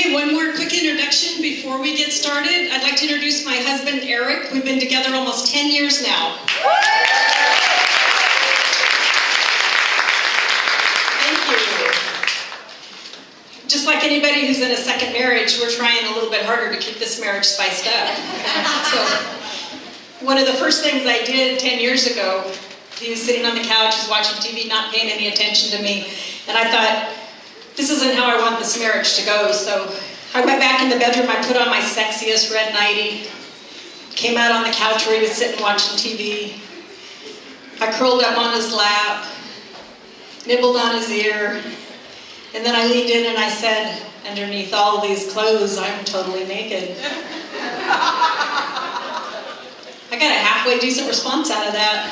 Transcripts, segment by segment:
Okay, one more quick introduction before we get started. I'd like to introduce my husband, Eric. We've been together almost 10 years now. Thank you. Just like anybody who's in a second marriage, we're trying a little bit harder to keep this marriage spiced up. So, one of the first things I did 10 years ago, he was sitting on the couch, he's watching TV, not paying any attention to me, and I thought, this isn't how I want this marriage to go. So I went back in the bedroom, I put on my sexiest red nightie, came out on the couch where he was sitting watching TV. I curled up on his lap, nibbled on his ear, and then I leaned in and I said, underneath all these clothes, I'm totally naked. I got a halfway decent response out of that.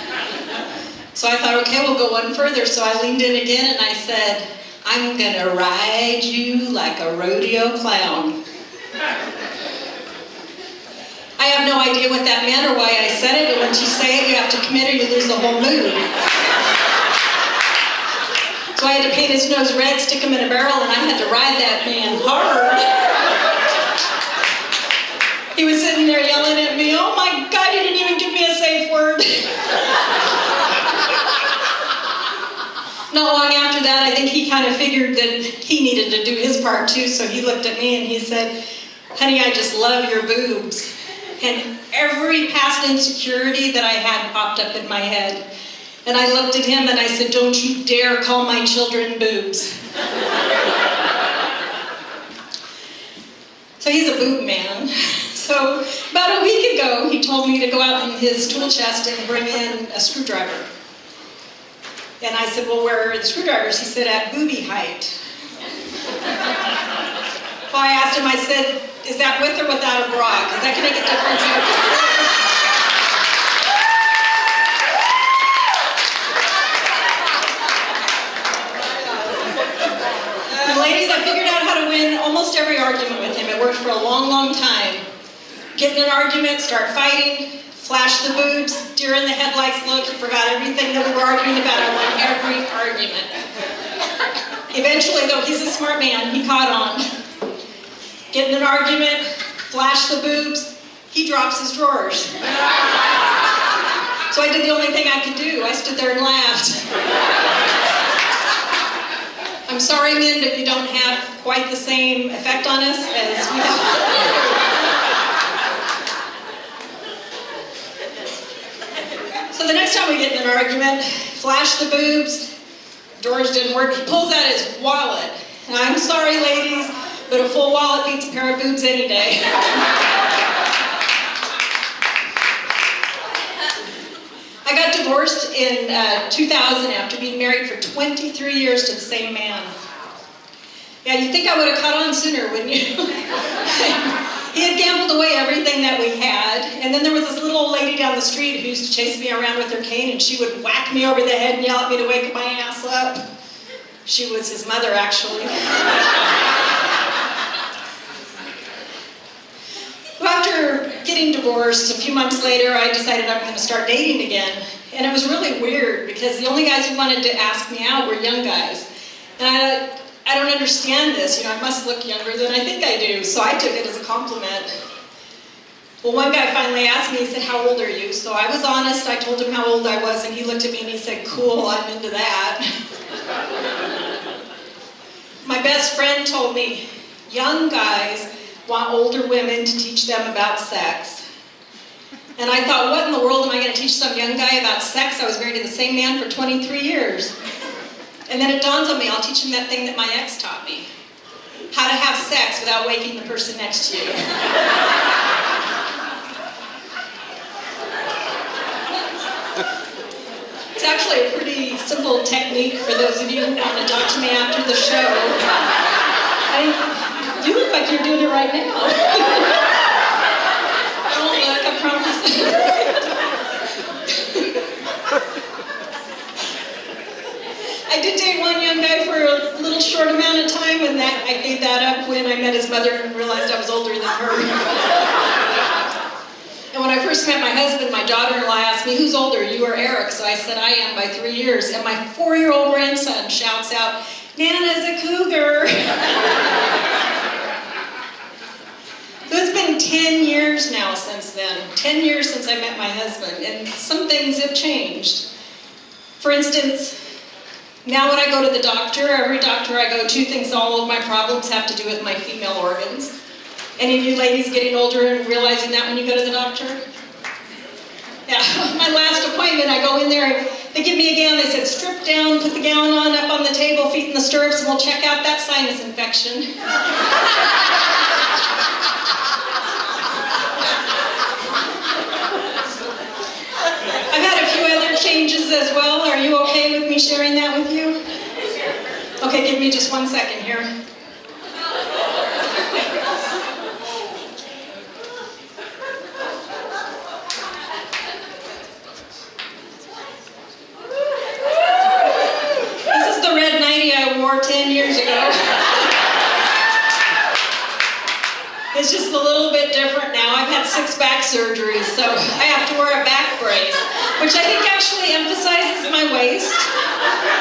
So I thought, okay, we'll go one further. So I leaned in again and I said, I'm gonna ride you like a rodeo clown. I have no idea what that meant or why I said it, and once you say it, you have to commit or you lose the whole mood. So I had to paint his nose red, stick him in a barrel, and I had to ride that man hard. He was sitting there yelling at me, oh my God, you didn't even give me a safe word. Not long after that, I think he kind of figured that he needed to do his part too, so he looked at me and he said, honey, I just love your boobs. And every past insecurity that I had popped up in my head. And I looked at him and I said, don't you dare call my children boobs. So he's a boob man. So about a week ago, he told me to go out in his tool chest and bring in a screwdriver. And I said, well, where are the screwdrivers? He said, at booby height. So I asked him, I said, is that with or without a bra? Because that can make a difference. And ladies, I figured out how to win almost every argument with him. It worked for a long, long time. Get in an argument, start fighting, flash the boobs, deer in the headlights look, you forgot everything that we were arguing about. I won every argument. Eventually, though, he's a smart man, he caught on. Get in an argument, flash the boobs, he drops his drawers. So I did the only thing I could do. I stood there and laughed. I'm sorry, men, if you don't have quite the same effect on us as we have. So the next time we get in an argument, flash the boobs, drawers didn't work, he pulls out his wallet. And I'm sorry, ladies, but a full wallet beats a pair of boobs any day. I got divorced in 2000 after being married for 23 years to the same man. Yeah, you'd think I would have caught on sooner, wouldn't you? He had gambled away everything that we had, and then there was this little old lady down the street who used to chase me around with her cane, and she would whack me over the head and yell at me to wake my ass up. She was his mother, actually. Well, after getting divorced, a few months later, I decided I'm going to start dating again. And it was really weird, because the only guys who wanted to ask me out were young guys. And I don't understand this, I must look younger than I think I do, so I took it as a compliment. Well, one guy finally asked me, he said, how old are you? So I was honest, I told him how old I was, and he looked at me and he said, cool, I'm into that. My best friend told me, young guys want older women to teach them about sex. And I thought, what in the world am I going to teach some young guy about sex? I was married to the same man for 23 years. And then it dawns on me, I'll teach him that thing that my ex taught me. How to have sex without waking the person next to you. It's actually a pretty simple technique for those of you who want to talk to me after the show. You look like you're doing it right now. Don't look, I promise. I did date one young guy for a little short amount of time, and I gave that up when I met his mother and realized I was older than her. And when I first met my husband, my daughter-in-law asked me, who's older, you or Eric? So I said, I am by 3 years. And my 4-year-old grandson shouts out, Nana's a cougar. then. 10 years since I met my husband, and some things have changed. For instance, now when I go to the doctor, every doctor I go to thinks all of my problems have to do with my female organs. Any of you ladies getting older and realizing that when you go to the doctor? Yeah, my last appointment, I go in there, they give me a gown, they said, strip down, put the gown on, up on the table, feet in the stirrups, and we'll check out that sinus infection. I've had a few other changes as well. Are you okay with me sharing that with you? Okay, give me just 1 second here. This is the red nightie I wore 10 years ago. It's just a little bit different now. I've had 6 back surgeries, so I have to wear a back brace, which I think actually emphasizes my waist.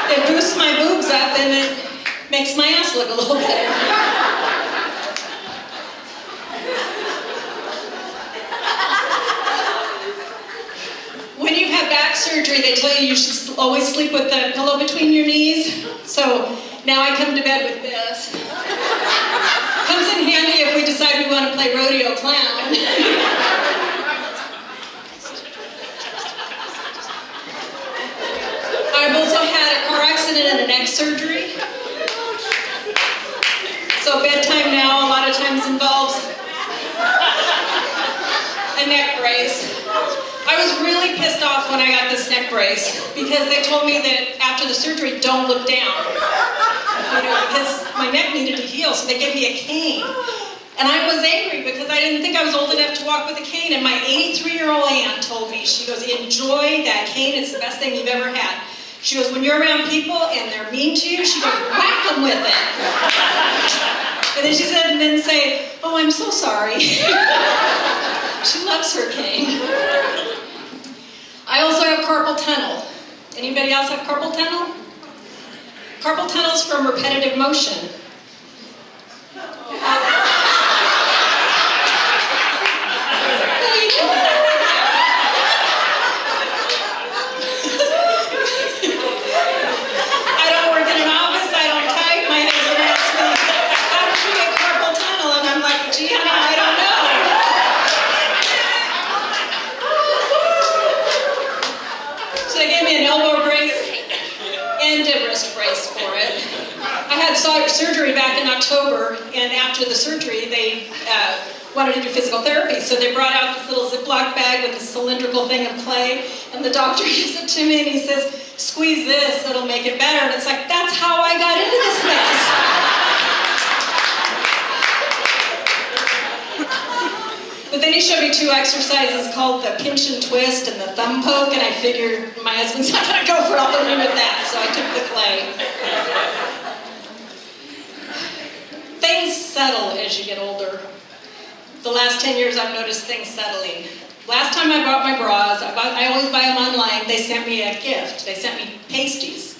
It boosts my boobs up and it makes my ass look a little better. When you've had back surgery, they tell you should always sleep with the pillow between your knees. So now I come to bed with this. Comes in handy if we decide we want to play rodeo clown. I've also had a car accident and a neck surgery. So bedtime now a lot of times involves a neck brace. I was really pissed off when I got this neck brace because they told me that after the surgery, don't look down. Because my neck needed to heal, so they gave me a cane. And I was angry because I didn't think I was old enough to walk with a cane, and my 83-year-old aunt told me, she goes, enjoy that cane, it's the best thing you've ever had. She goes, when you're around people and they're mean to you, she goes, whack them with it. And then she said, and then say, oh, I'm so sorry. She loves her cane. I also have carpal tunnel. Anybody else have carpal tunnel? Carpal tunnel is from repetitive motion. I don't work in an office, I don't type. My husband asks me, how did you get carpal tunnel? And I'm like, gee, honey, I don't know. So they gave me an elbow brace and a wrist brace for it. I had surgery back in October, and after the surgery, they wanted to do physical therapy, so they brought out this little Ziploc bag with a cylindrical thing of clay, and the doctor gives it to me, and he says, squeeze this, it'll make it better. And it's like, that's how I got into this mess. But then he showed me 2 exercises called the pinch and twist and the thumb poke, and I figured my husband's not going to go for all the room with that, so I took the clay. Things settle as you get older. The last 10 years I've noticed things settling. Last time I bought my bras, I always buy them online, they sent me a gift. They sent me pasties.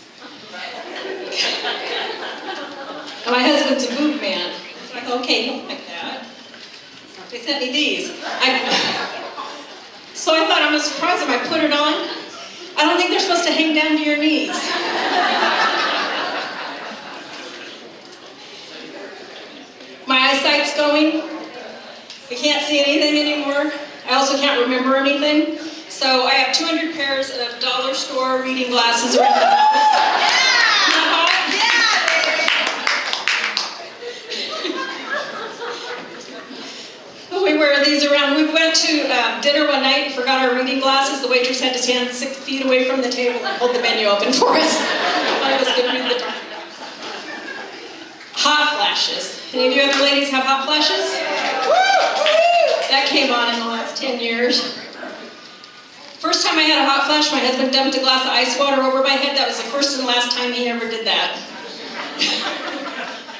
And my husband's a boob man. So I go, okay, don't like that. They sent me these. So I thought, I'm surprised if I put it on. I don't think they're supposed to hang down to your knees. My eyesight's going. I can't see anything anymore. I also can't remember anything. So I have 200 pairs of dollar store reading glasses around the house. We wear these around. We went to dinner one night and forgot our reading glasses. The waitress had to stand 6 feet away from the table and hold the menu open for us. I was going to read the time. Hot flashes. Any of you other ladies have hot flashes? That came on in the last 10 years. First time I had a hot flash, my husband dumped a glass of ice water over my head. That was the first and last time he ever did that.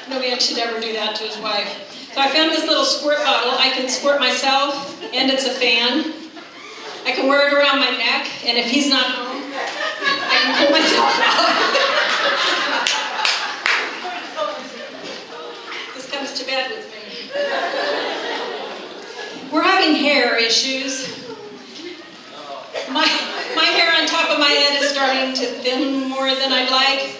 No man should ever do that to his wife. So I found this little squirt bottle. I can squirt myself, and it's a fan. I can wear it around my neck, and if he's not home, I can pull myself out. This comes to bed with me. We're having hair issues. My hair on top of my head is starting to thin more than I'd like.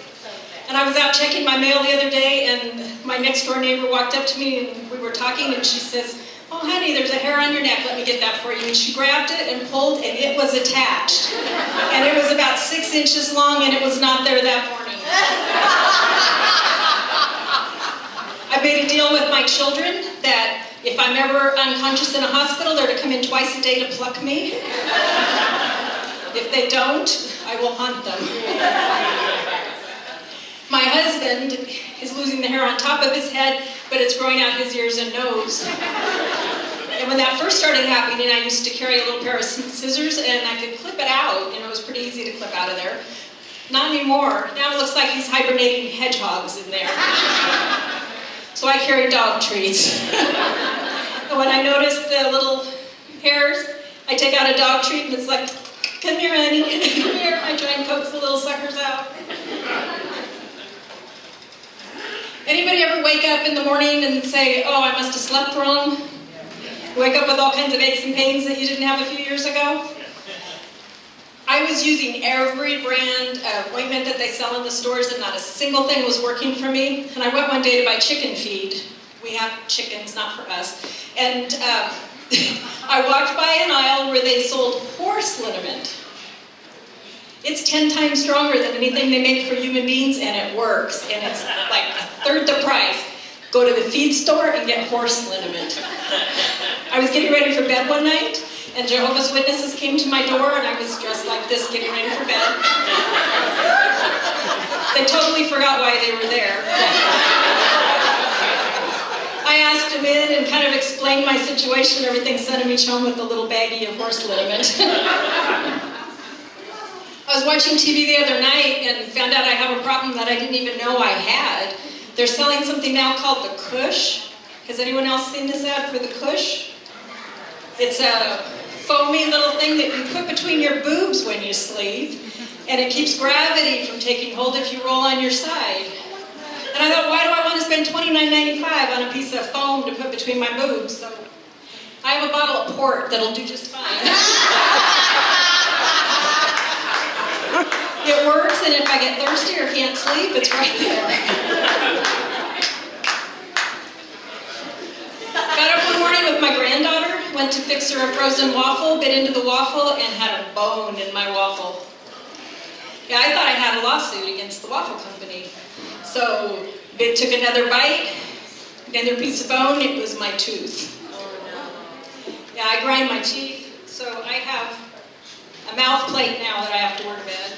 And I was out checking my mail the other day, and my next door neighbor walked up to me, and we were talking, and she says, "Oh, honey, there's a hair on your neck. Let me get that for you." And she grabbed it and pulled, and it was attached. And it was about 6 inches long, and it was not there that morning. I made a deal with my children that if I'm ever unconscious in a hospital, they're to come in twice a day to pluck me. If they don't, I will haunt them. My husband is losing the hair on top of his head, but it's growing out his ears and nose. And when that first started happening, I used to carry a little pair of scissors, and I could clip it out. You know, it was pretty easy to clip out of there. Not anymore. Now it looks like he's hibernating hedgehogs in there. So I carry dog treats. And when I notice the little hairs, I take out a dog treat, and it's like, "Come here, honey, come here." I try and coax the little suckers out. Anybody ever wake up in the morning and say, "Oh, I must have slept wrong"? Wake up with all kinds of aches and pains that you didn't have a few years ago? I was using every brand of ointment that they sell in the stores, and not a single thing was working for me. And I went one day to buy chicken feed. We have chickens, not for us. And I walked by an aisle where they sold horse liniment. It's 10 times stronger than anything they make for human beings, and it works. And it's like a third the price. Go to the feed store and get horse liniment. I was getting ready for bed one night, and Jehovah's Witnesses came to my door, and I was dressed like this, getting ready for bed. They totally forgot why they were there. I asked them in and kind of explained my situation and everything, sent them each home with a little baggie of horse liniment. I was watching TV the other night and found out I have a problem that I didn't even know I had. They're selling something now called the Cush. Has anyone else seen this ad for the Cush? It's a foamy little thing that you put between your boobs when you sleep, and it keeps gravity from taking hold if you roll on your side. And I thought, why do I want to spend $29.95 on a piece of foam to put between my boobs? So I have a bottle of port that'll do just fine. It works, and if I get thirsty or can't sleep, it's right there. Got up one morning with my granddaughter, went to fix her a frozen waffle, bit into the waffle, and had a bone in my waffle. Yeah, I thought I had a lawsuit against the waffle company. So it took another bite, another piece of bone, it was my tooth. Yeah, I grind my teeth, so I have a mouth plate now that I have to wear to bed.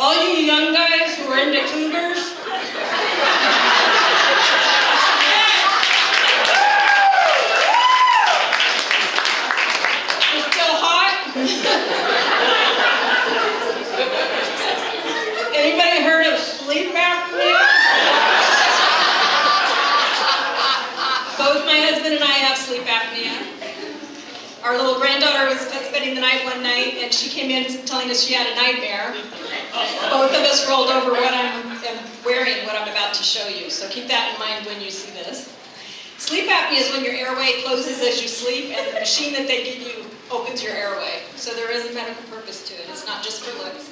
All you young guys who are into cougars, you're still hot? Anybody heard of sleep apnea? Both my husband and I have sleep apnea. Our little granddaughter was spending the night one night, and she came in telling us she had a nightmare. Both of us rolled over what I'm wearing, what I'm about to show you. So keep that in mind when you see this. Sleep apnea is when your airway closes as you sleep, and the machine that they give you opens your airway. So there is a medical purpose to it. It's not just for looks.